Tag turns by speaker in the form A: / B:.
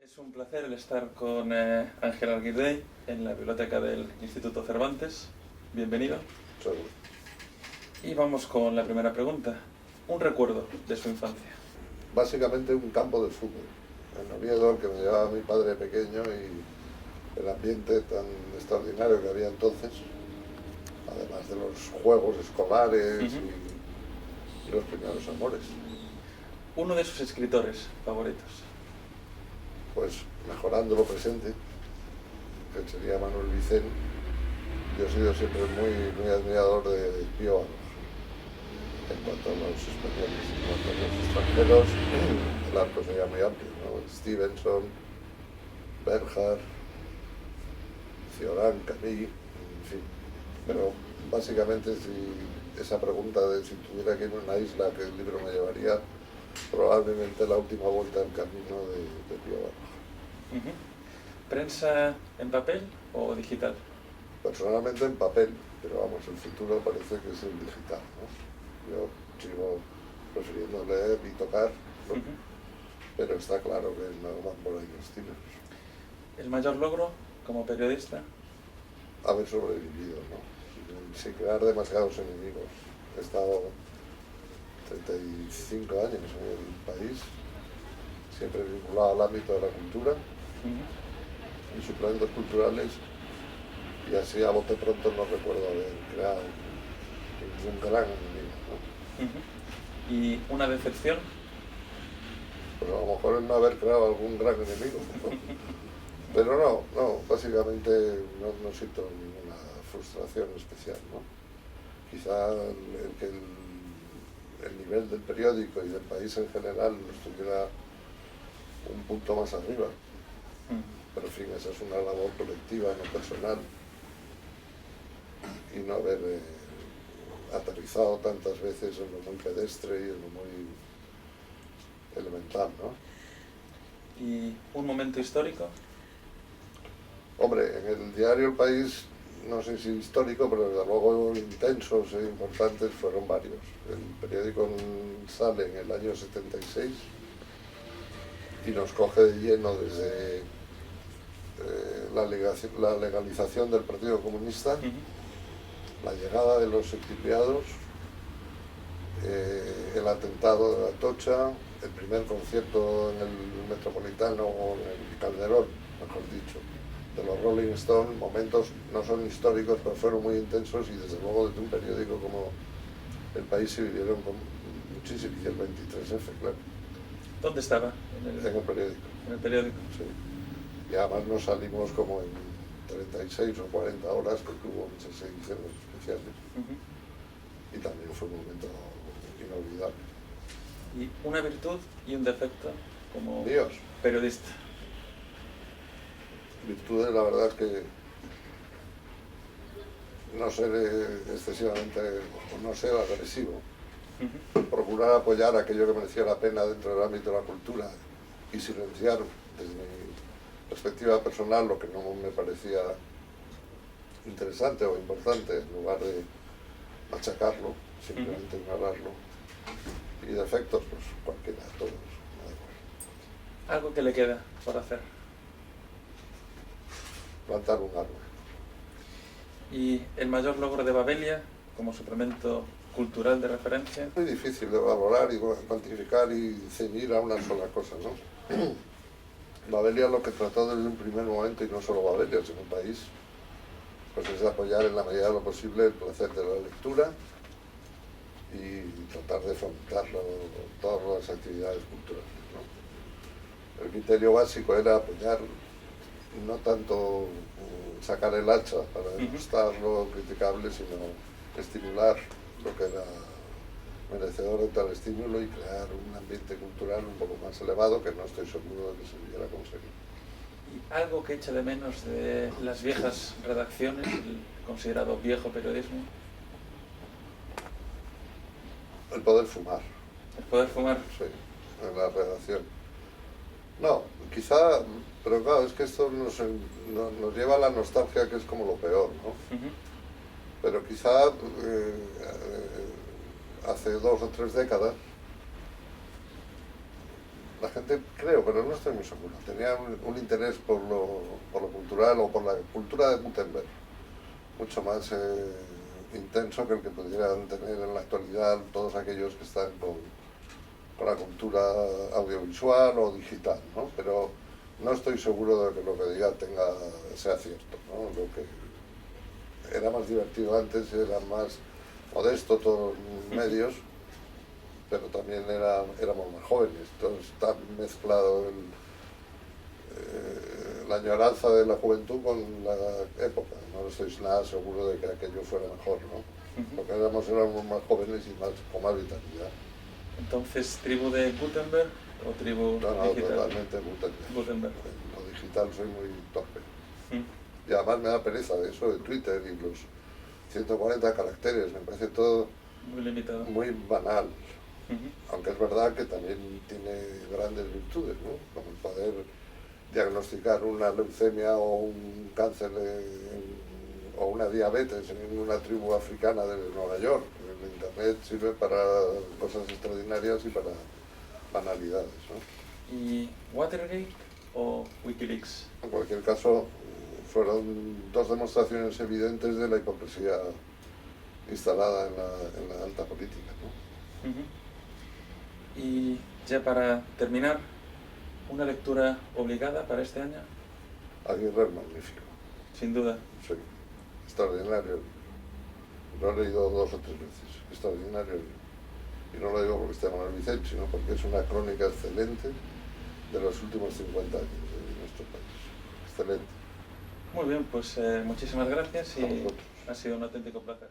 A: Es un placer el estar con Ángel Alguirrey en la biblioteca del Instituto Cervantes. Bienvenido.
B: Seguro.
A: Y vamos con la primera pregunta. Un recuerdo de su infancia.
B: Básicamente un campo de fútbol. En Oviedo, al que me llevaba mi padre pequeño, y el ambiente tan extraordinario que había entonces, además de los juegos escolares y los primeros amores.
A: Uno de sus escritores favoritos.
B: Pues mejorando lo presente, que sería Manuel Vicén. Yo he sido siempre muy admirador de Pío Baroja. En cuanto a los españoles, en cuanto a los extranjeros, el arco sería muy amplio, ¿no? Stevenson, Bernhard, Cioran, Camus, en fin. Pero básicamente, si esa pregunta de si tuviera que ir a una isla, ¿qué libro me llevaría? Probablemente La última vuelta al camino de Pío Baroja.
A: ¿Prensa en papel o digital?
B: Personalmente en papel, pero vamos, el futuro parece que es el digital, ¿no? Yo sigo prefiriendo leer y tocar, ¿no? Pero está claro que no van por ahí los tiros.
A: ¿El mayor logro como periodista?
B: Haber sobrevivido, ¿no? Sin crear demasiados enemigos. He estado 35 años en el país, siempre vinculado al ámbito de la cultura y suplementos culturales, y así a bote pronto no recuerdo haber creado ningún gran enemigo, ¿no?
A: ¿Y una decepción?
B: Pues a lo mejor es no haber creado algún gran enemigo, ¿no? Pero no, básicamente no siento ninguna frustración especial, ¿no? Quizá el nivel del periódico y del país en general estuviera un punto más arriba. Pero en fin, esa es una labor colectiva, no personal. Y no haber aterrizado tantas veces en lo muy pedestre y en lo muy elemental, ¿no?
A: ¿Y un momento histórico?
B: Hombre, en el diario El País, no sé si histórico, pero desde luego intensos e importantes fueron varios. El periódico sale en el año 76 y nos coge de lleno desde la legalización del Partido Comunista, la llegada de los exiliados, el atentado de Atocha, el primer concierto en el Metropolitano, o en el Calderón, mejor dicho, de los Rolling Stones. Momentos no son históricos, pero fueron muy intensos, y desde luego desde un periódico como El País se vivieron con muchísimo, y el 23F, claro.
A: ¿Dónde estaba?
B: En el periódico.
A: En el periódico.
B: Sí. Y además nos salimos como en 36 o 40 horas, porque hubo muchas ediciones especiales. Y también fue un momento inolvidable.
A: ¿Y una virtud y un defecto como
B: Dios.
A: periodista?
B: Virtudes, la verdad es que no ser excesivamente, o no ser agresivo. Procurar apoyar aquello que merecía la pena dentro del ámbito de la cultura, y silenciar, desde mi perspectiva personal, lo que no me parecía interesante o importante, en lugar de machacarlo, simplemente ignorarlo. Y defectos, pues cualquiera, todos.
A: ¿Algo que le queda por hacer?
B: Plantar un árbol.
A: ¿Y el mayor logro de Babelia como suplemento cultural de referencia?
B: Muy difícil de valorar y cuantificar y ceñir a una sola cosa, ¿no? Babelia lo que trató desde un primer momento, y no solo Babelia, sino el país, pues es de apoyar en la medida de lo posible el placer de la lectura y tratar de fomentarlo en todas las actividades culturales, ¿no? El criterio básico era apoyar, no tanto sacar el hacha para denostar lo criticable, sino estimular lo que era merecedor de tal estímulo y crear un ambiente cultural un poco más elevado, que no estoy seguro de que se pudiera conseguir.
A: ¿Y algo que echa de menos de las viejas redacciones, el considerado viejo periodismo?
B: El poder fumar.
A: ¿El poder fumar?
B: Sí, en la redacción. No, quizá, pero claro, es que esto nos lleva a la nostalgia, que es como lo peor, ¿no? Pero quizá hace 2 o 3 décadas la gente, creo, pero no estoy muy seguro, tenía un interés por lo cultural o por la cultura de Gutenberg, mucho más intenso que el que pudieran tener en la actualidad todos aquellos que están con la cultura audiovisual o digital, ¿no? Pero no estoy seguro de que lo que diga sea cierto, ¿no? Lo que era más divertido antes, era más modesto todos los medios, pero también éramos más jóvenes, entonces está mezclado la añoranza de la juventud con la época. No estoy nada seguro de que aquello fuera mejor, ¿no? Lo que éramos más jóvenes y con más vitalidad.
A: Entonces, ¿tribu de Gutenberg o tribu digital?
B: Totalmente Gutenberg. Lo digital soy muy torpe. Y además me da pereza de eso, de Twitter y los 140 caracteres, me parece todo
A: muy limitado,
B: muy banal. Aunque es verdad que también tiene grandes virtudes, ¿no? Como el poder diagnosticar una leucemia o un cáncer o una diabetes en una tribu africana de Nueva York. El internet sirve para cosas extraordinarias y para banalidades, ¿no?
A: ¿Y Watergate o Wikileaks?
B: En cualquier caso, fueron dos demostraciones evidentes de la hipocresía instalada en la alta política, ¿no?
A: Y ya para terminar, ¿una lectura obligada para este año?
B: Aguirre es magnífico.
A: Sin duda.
B: Sí, extraordinario. Lo he leído 2 o 3 veces, extraordinario. Y no lo digo porque esté Manuel Vicente, sino porque es una crónica excelente de los últimos 50 años de nuestro país. Excelente.
A: Muy bien, pues muchísimas gracias y ha sido un auténtico placer.